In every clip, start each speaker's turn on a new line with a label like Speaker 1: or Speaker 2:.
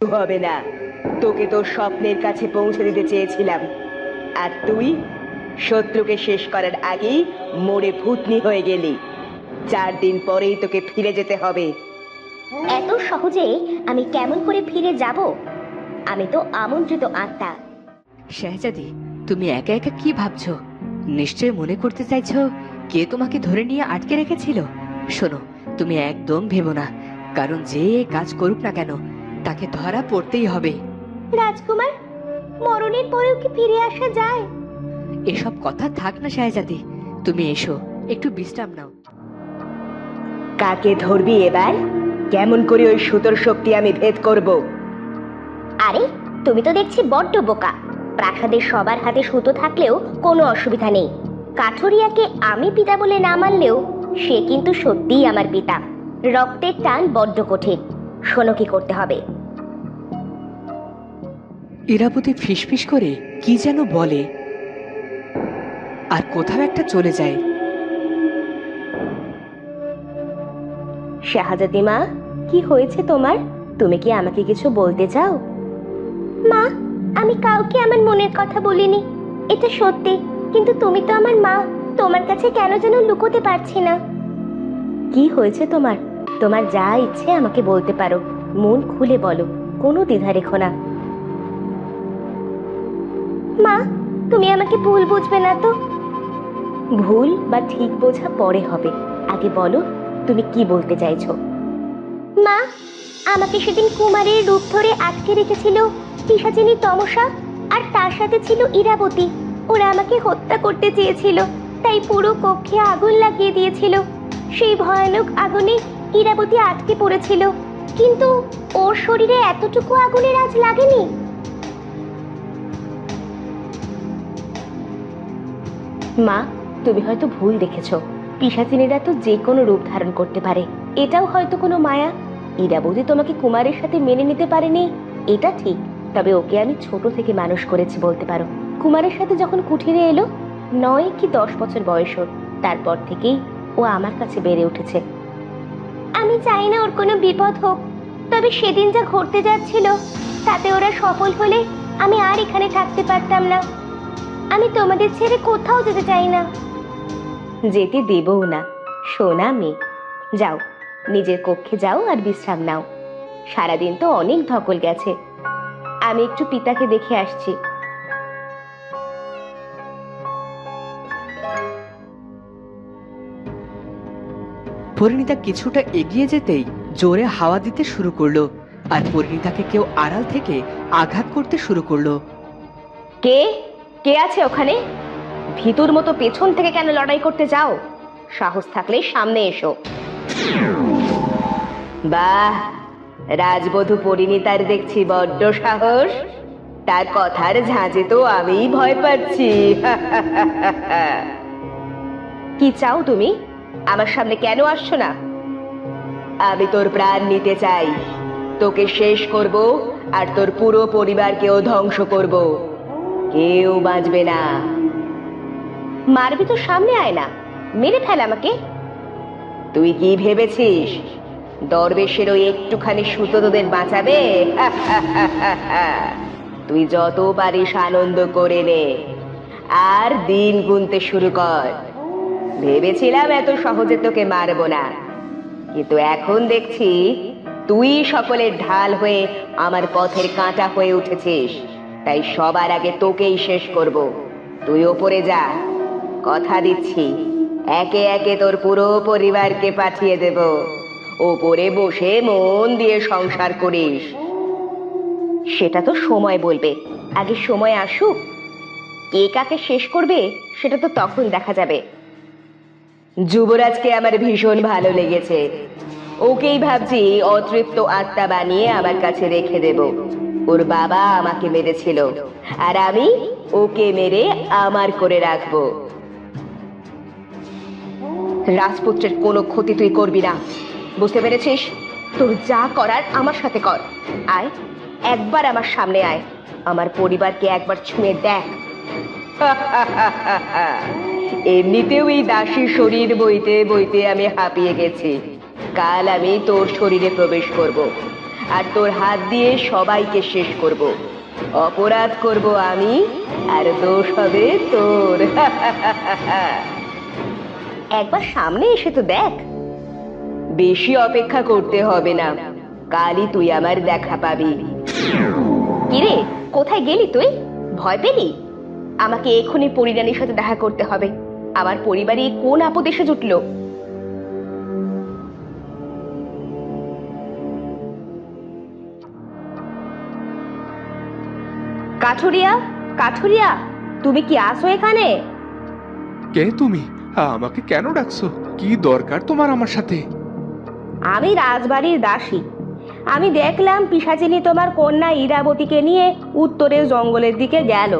Speaker 1: হবে না। তোকে তোর স্বপ্নের কাছে পৌঁছে দিতে চেয়েছিলাম, আর তুই শত্রুকে শেষ করার আগেই মরে ভূতনি হয়ে গেলি। 4 দিন পরেই তোকে ফিরে যেতে হবে।
Speaker 2: এত সহজে আমি কেমন করে ফিরে যাব? আমি তো আমন্ত্রিত আত্মা।
Speaker 3: শাহজাদি, তুমি একা একা কি ভাবছো? নিশ্চয় মনে করতে চাইছো কে তোমাকে ধরে নিয়ে আটকে রেখেছিল। শোনো, তুমি একদম ভেবো না, কারণ যে কাজ করুক না কেন তাকে ধরা পড়তেই হবে।
Speaker 2: রাজকুমার, মরণের পরেও কি ফিরে আসা যায়?
Speaker 3: এসব কথা থাক না শাহজাদি, তুমি এসো, একটু বিশ্রাম নাও।
Speaker 1: কাকে ধরবি এবার? কেমন করে ওই সুতোর শক্তি আমি ভেদ করব?
Speaker 2: আরে, তুমি তো দেখছি বড্ড বোকা। প্রাসাদের সবার হাতে সুতো থাকলেও কোনো অসুবিধা নেই। কাঠুরিয়াকে আমি পিতা বলে না মানলেও সে কিন্তু সত্যিই আমার পিতা। রক্তের টান বড্ড কঠিন। শোনো কি করতে হবে।
Speaker 3: ইরাবতী ফিসফিস করে কি যেন বলে, আর কোথাও একটা চলে যায়।
Speaker 2: শাহজাদি মা, কি হয়েছে তোমার? তুমি কি আমাকে কিছু বলতে চাও? মা, আমি কাউকে আমার মনের কথা বলিনি, এটা সত্যি। কিন্তু তুমি তো আমার মা, তোমার কাছে কেন যেন লুকোতে পারছি না। কি হয়েছে তোমার? তোমার যা ইচ্ছে আমাকে বলতে পারো, মন খুলে বলো, কোনো দ্বিধা রেখো না। মা, তুমি আমাকে ভুল বুঝবে না তো? ভুল বা ঠিক বোঝা পরে হবে, আগে বলো তুমি কি বলতে চাইছো। মা, আমাকে সেদিন কুমারের রূপ ধরে আটকে রেখেছিল পিশাচিনী তমসা, আর তার সাথে ছিল ইরাবতী। ওরা আমাকে হত্যা করতে চেয়েছিল, তাই পুরো কক্ষে আগুন লাগিয়ে দিয়েছিল। সেই ভয়ানক আগুনে ইরাবতী আটকে পড়েছিল, কিন্তু ওর শরীরে এতটুকু আগুনের আঁচ লাগেনি। মা, তুমি হয়তো ভুল দেখেছো। পিশাচিনীরা তো যে কোনো রূপ ধারণ করতে পারে, এটাও হয়তো কোনো মায়া। ইরাবতী তোমাকে কুমারের সাথে মেনে নিতে পারেনি, এটা ঠিক। তবে ওকে আমি ছোট থেকে মানুষ করেছি বলতে পারো। কুমারের সাথে যখন কুঠিরে এলো, 9 কি 10 বছর বয়স ওর, তারপর থেকেই ও আমার কাছে বেড়ে উঠেছে। আমি চাই না ওর কোনো বিপদ হোক, তবে সেদিন যা ঘটতে যাচ্ছিল তাতে ওরা সফল হলে আমি আর এখানে থাকতে পারতাম না। আমি তোমাদের ছেড়ে কোথাও যেতে চাই না। যেতে দেবও না, সোনা মেয়ে। যাও, নিজের কক্ষে যাও আর বিশ্রাম নাও। সারাদিন তো অনেক ধকল গেছে। আমি একটু পিতাকে দেখে আসছি।
Speaker 3: পরিণীতা কিছুটা এগিয়ে যেতেই জোরে হাওয়া দিতে শুরু করলো, আর পরিণীতাকে কেউ আড়াল থেকে আঘাত করতে শুরু করলো।
Speaker 2: কে কে আছে ওখানে? ভিতুর মতো পেছন থেকে কেন লড়াই করতে যাও? সাহস থাকলে সামনে এসো।
Speaker 1: বাহ, রাজবধূ পরিণীতার দেখছি বড্ড সাহস। তার কথার ঝাঁজে তো আমিই ভয় পাচ্ছি।
Speaker 2: কি চাও তুমি? আমার সামনে কেন আসছো না?
Speaker 1: আমি তোর প্রাণ নিতে চাই। তোকে শেষ করব, আর তোর পুরো পরিবারকেও ধ্বংস করব। কেউ বাঁচবে না।
Speaker 2: মারবি তো সামনে আয় না, মেরে ফেল আমাকে।
Speaker 1: তুই কি ভেবেছিস দরবেশের ওই একটুখানি সুতো তোদের বাঁচাবে? তুই যত পারিস আনন্দ করে নে, আর দিন গুনতে শুরু কর। ভেবেছিলাম এত সহজে তোকে মারবো না, কিন্তু এখন দেখছি তুই সকলের ঢাল হয়ে আমার পথের কাঁটা হয়ে উঠেছিস। তাই সবার আগে তোকেই শেষ করব। তুই ওপরে যা, কথা দিচ্ছি একে একে তোর পুরো পরিবারকে পাঠিয়ে দেব। ওপরে বসে মন দিয়ে সংসার করিস।
Speaker 2: সেটা তো সময় বলবে, আগে সময় আসুক। কে কাকে শেষ করবে সেটা তো তখন দেখা যাবে।
Speaker 1: যুবরাজকে আমার ভীষণ ভালো লেগেছে। ওকেই ভাবছি অতৃপ্ত আত্মা বানিয়ে আমার কাছে রেখে দেব। ওর বাবা আমাকে মেরেছিল, আর আমি ওকে মেরে আমার করে রাখবো।
Speaker 2: রাজপুত্রের কোনো ক্ষতি তুই করবি না, বুঝতে পেরেছিস? তোর যা করার আমার সাথে কর। আয়, একবার আমার সামনে আয়, আমার পরিবারকে একবার ছুঁয়ে দেখ।
Speaker 1: এমনিতেও এই দাসীর শরীর বইতে বইতে আমি হাঁপিয়ে গেছি। কাল আমি তোর শরীরে প্রবেশ করব, আর তোর হাত দিয়ে সবাইকে শেষ করব। অপরাধ করব আমি, আর দোষ হবে তোর।
Speaker 2: একবার সামনে এসে তো দেখ।
Speaker 1: বেশি অপেক্ষা করতে হবে না, কালই তুই আমার দেখা পাবি।
Speaker 2: কিরে, কোথায় গেলি তুই? ভয় পেলি? আমাকে এক্ষুনি পরিরানীর সাথে দেখা করতে হবে। আমার পরিবারে কোন আপদ এসে জুটলো? কাঠুরিয়া, কাঠুরিয়া, তুমি কি আসো এখানে?
Speaker 4: কে তুমি? আমাকে কেন ডাকছো? কি দরকার তোমার আমার সাথে?
Speaker 2: আমি রাজবাড়ির দাসী। আমি দেখলাম পিশাচিনী তোমার কন্যা ইরাবতীকে নিয়ে উত্তরের জঙ্গলের দিকে গেল।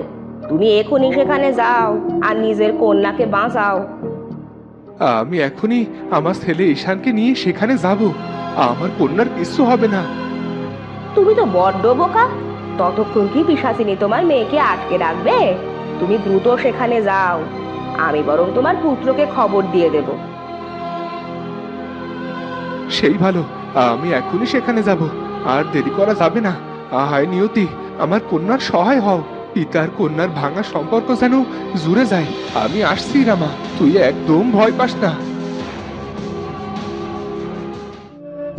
Speaker 2: তুমি এখনই সেখানে যাও আর নিজের কন্যাকে বাঁচাও।
Speaker 4: আমি এখনই আমার ছেলে ঈশানকে নিয়ে সেখানে যাব। আমার কন্যার কিছু হবে না।
Speaker 2: তুমি তো বড্ড বোকা। ততক্ষণ কি পিশাচিনী তোমার মেয়েকে আটকে রাখবে? তুমি দ্রুত সেখানে যাও। আমি বরং তোমার পুত্রকে খবর দিয়ে দেব।
Speaker 4: সেই ভালো, আমি এখনই সেখানে যাব। আর দেরি করা যাবে না। আহায় নিয়তি, আমার কন্যার সহায় হও। পিতার কন্যার ভাঙা সম্পর্ক যেন জুড়ে যায়। আমি আসছি রামা, তুই একদম ভয় পাস না।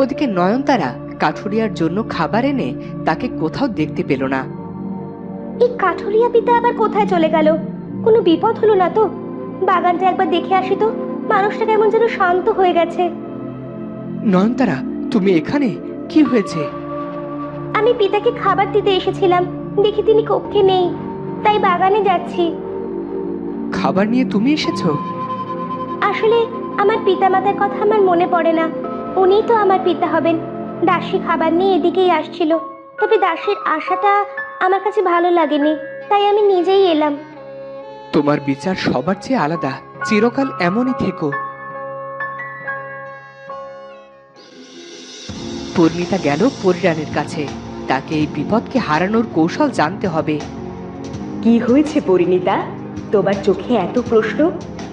Speaker 3: ওদিকে নয়নতারা কাঠুরিয়ার জন্য খাবার এনে তাকে কোথাও দেখতে পেল না।
Speaker 2: এই কাঠুরিয়া পিতা আবার কোথায় চলে গেল? কোনো বিপদ হলো না তো? বাগানটা একবার দেখে আসি তো। মানুষটা কেমন যেন শান্ত হয়ে গেছে।
Speaker 3: নয়নতারা, তুমি এখানে? কি হয়েছে?
Speaker 2: আমি পিতাকে খাবার দিতে এসেছিলাম, দেখি তিনি কক্ষে নেই, তাই বাগানে যাচ্ছি।
Speaker 3: খাবার নিয়ে তুমি এসেছো?
Speaker 2: আসলে আমার পিতামাতার কথা আমার মনে পড়ে না। উনিই তো আমার পিতা হবেন। দাসী খাবার নিয়ে এদিকেই আসছিল, তবে দাসীর আশাটা আমার কাছে ভালো লাগেনি, তাই আমি নিজেই এলাম।
Speaker 3: তোমার বিচার সবার চেয়ে আলাদা। চিরকাল এমনই থেকো। পূর্ণিতা গেল পরিরানীর কাছে। তাকে এই বিপদকে হারানোর কৌশল জানতে হবে।
Speaker 1: কি হয়েছে পরিণীতা? তোমার চোখে এত প্রশ্ন।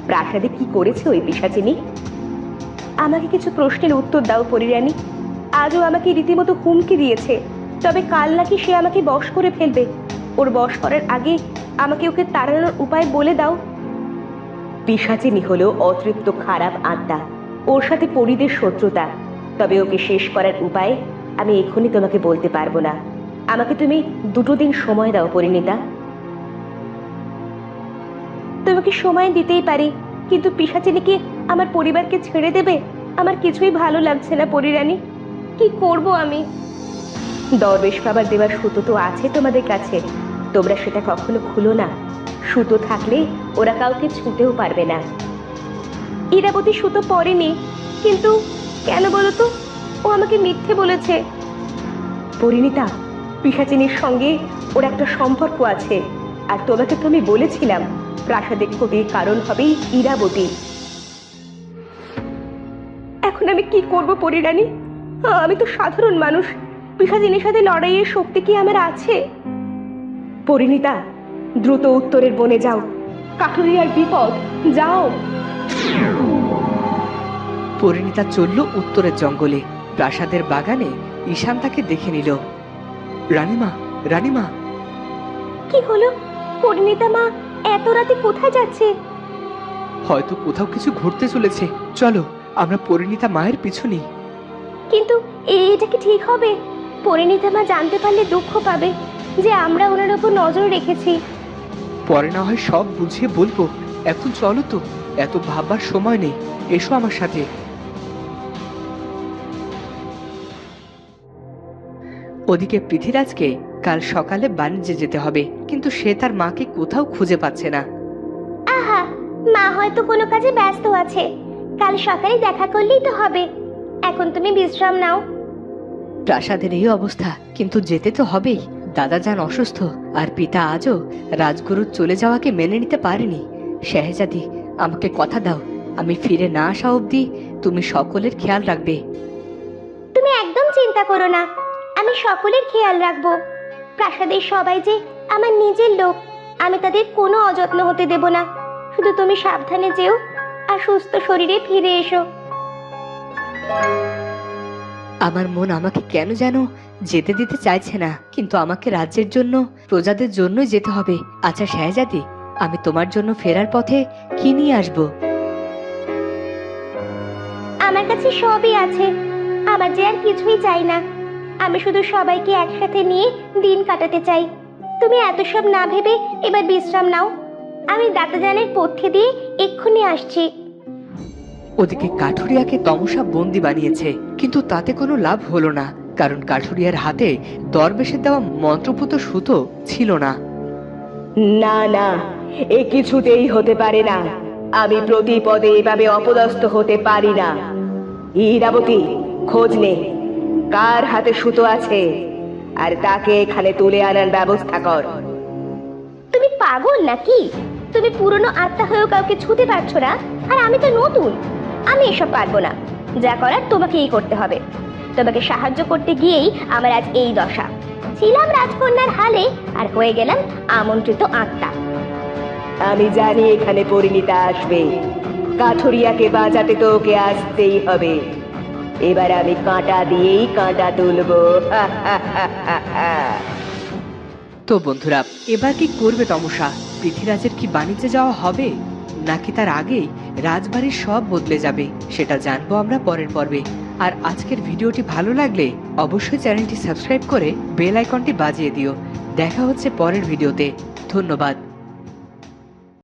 Speaker 1: প্রাসাদে কি করেছে ওই পিশাচিনী?
Speaker 2: আমাকে কিছু প্রশ্নের উত্তর দাও পরিরানী। আজও আমাকে রীতিমতো হুমকি দিয়েছে, তবে কাল নাকি সে আমাকে বশ করে ফেলবে। ওর বশ করার আগে আমাকে ওকে তাড়ানোর উপায় বলে দাও।
Speaker 1: পিশাচিনী হলো অতৃপ্ত খারাপ আত্মা। ওর সাথে পরিদের শত্রুতা। তবে ওকে শেষ করার উপায় আমি এখনই তোমাকে বলতে পারবো না। আমাকে তুমি 2 দিন সময় দাও পরিণীতা।
Speaker 2: তোমাকে সময় দিতেই পারি, কিন্তু পিশাচিনীকে আমার পরিবারকে ছেড়ে দেবে? আমার কিছুই ভালো লাগছে না পরিরানী। কি করব আমি?
Speaker 1: দরবেশ বাবার দেওয়ার সুতো তো আছে তোমাদের কাছে, তোমরা সেটা কখনো খুলো না। সুতো থাকলে ওরা কাউকে ছুঁতেও পারবে না।
Speaker 2: ইরাবতী সুতো পরেনি, কিন্তু কেন বলো তো? ও আমাকে মিথ্যে বলেছে।
Speaker 1: পরিণীতা, পিশাচিনীর সঙ্গে ওর একটা সম্পর্ক আছে। আর তোমাকে তো আমি বলেছিলাম প্রাসাদের ক্ষতির কারণ হবে ইরাবতী।
Speaker 2: এখন আমি কি করব পরিরানী? আমি তো সাধারণ মানুষ। পিশাচিনীর সাথে লড়াইয়ের শক্তি কি আমার আছে?
Speaker 1: পরিণীতা, দ্রুত উত্তরের বনে যাও। কাঠুরিয়ার বিপদ, যাও।
Speaker 3: পরিণীতা চলল উত্তরের জঙ্গলে। প্রাসাদের বাগানে ঈশান তাকে দেখে নিল। রানীমা, রানীমা!
Speaker 2: কি হলো? পরিণীতা মা এত রাতে কোথায় যাচ্ছে?
Speaker 3: হয়তো কোথাও কিছু ঘটতে চলেছে। চলো, আমরা পরিণীতা মায়ের পিছু নিই।
Speaker 2: কিন্তু এটা কি ঠিক হবে? পরিণীতা মা জানতে পারলে দুঃখ পাবে যে আমরা ওনার উপর নজর রেখেছি।
Speaker 3: পরে না হয় সব বুঝিয়ে বলবো। এখন চলো তো, এত ভাববার সময় নেই। এসো আমার সাথে। ওদিকে পৃথ্বীরাজকে কাল সকালে বাণিজ্যে যেতে হবে, কিন্তু সে তার মাকে কোথাও খুঁজে পাচ্ছে না।
Speaker 2: আহা, মা হয়তো কোনো কাজে ব্যস্ত আছে। কাল সকালে দেখা করলেই তো হবে। এখন তুমি বিশ্রাম নাও।
Speaker 3: প্রাসাদের এই অবস্থা, কিন্তু যেতে তো হবেই। দাদা যান অসুস্থ, আর পিতা আজও রাজগুরুর চলে যাওয়াকে মেনে নিতে পারেনি। শেহজাদি, আমাকে কথা দাও, আমি ফিরে না আসা অবধি তুমি সকলের খেয়াল রাখবে।
Speaker 2: তুমি একদম চিন্তা করো না, আমি সকলের খেয়াল রাখবো। প্রাসাদের সবাই যে আমার নিজের লোক, আমি তাদের কোনো অযত্ন হতে দেব না। শুধু তুমি সাবধানে যেও আর সুস্থ শরীরে ফিরে এসো।
Speaker 3: আমার মন আমাকে কেন যেন যেতে দিতে চাইছে না, কিন্তু আমাকে রাজ্যের জন্য, প্রজাদের জন্যই যেতে হবে। আচ্ছা শাহজাদি, আমি তোমার জন্য ফেরার পথে কি নিয়ে আসবো?
Speaker 2: আমার কাছে সবই আছে, আমার যে আর কিছুই চাই না। আমি শুধু সবাইকে একসাথে নিয়ে দিন কাটাতে চাই। তুমি এত সব না ভেবে এবার বিশ্রাম নাও। আমি দাতাজানের পথ্যে দিয়ে এক্ষুনি আসছি।
Speaker 3: ওদিকে কাঠুরিয়াকে তমসা বন্দি বানিয়েছে, কিন্তু তাতে কোনো লাভ হলো না, কারণ কাঠুরিয়ার হাতে দরবেশের দেওয়া মন্ত্রপুত সুতো ছিল না।
Speaker 1: না না, এ কিছুতেই হতে পারে না। আমি প্রতি পদে এভাবে অপদস্থ হতে পারি না। ইরাবতী, খোঁজ নে কার হাতে সুতো আছে, আর তাকে এখানে তুলে আনার ব্যবস্থা কর।
Speaker 2: তুমি পাগল নাকি? তুমি পুরনো আত্মা হয়েও কাউকে ছুতে পারছো না, আর আমি তো নতুন। আমি এসব পারবো না। যা করার তোমাকেই করতে হবে। তোমাকে সাহায্য করতে গিয়েই আমার আজ এই দশা। ছিলাম রাজকন্যার হালে, আর হয়ে গেলাম আমন্ত্রিত আত্মা।
Speaker 1: আমি জানি এখানে পরিণীতা আসবে। কাঠুরিয়াকে বাঁচাতে তো ওকে আসতেই হবে। এবার আমি কাঁটা দিয়েই কাঁটা তুলবো।
Speaker 3: তো বন্ধুরা, এবার কি করবে তমসা? পৃথ্বীরাজের কি বাণিজ্যে যাওয়া হবে, নাকি তার আগেই রাজবাড়ির সব বদলে যাবে? সেটা জানবো আমরা পরের পর্বে। আর আজকের ভিডিওটি ভালো লাগলে অবশ্যই চ্যানেলটি সাবস্ক্রাইব করে বেল আইকনটি বাজিয়ে দিও। দেখা হচ্ছে পরের ভিডিওতে। ধন্যবাদ।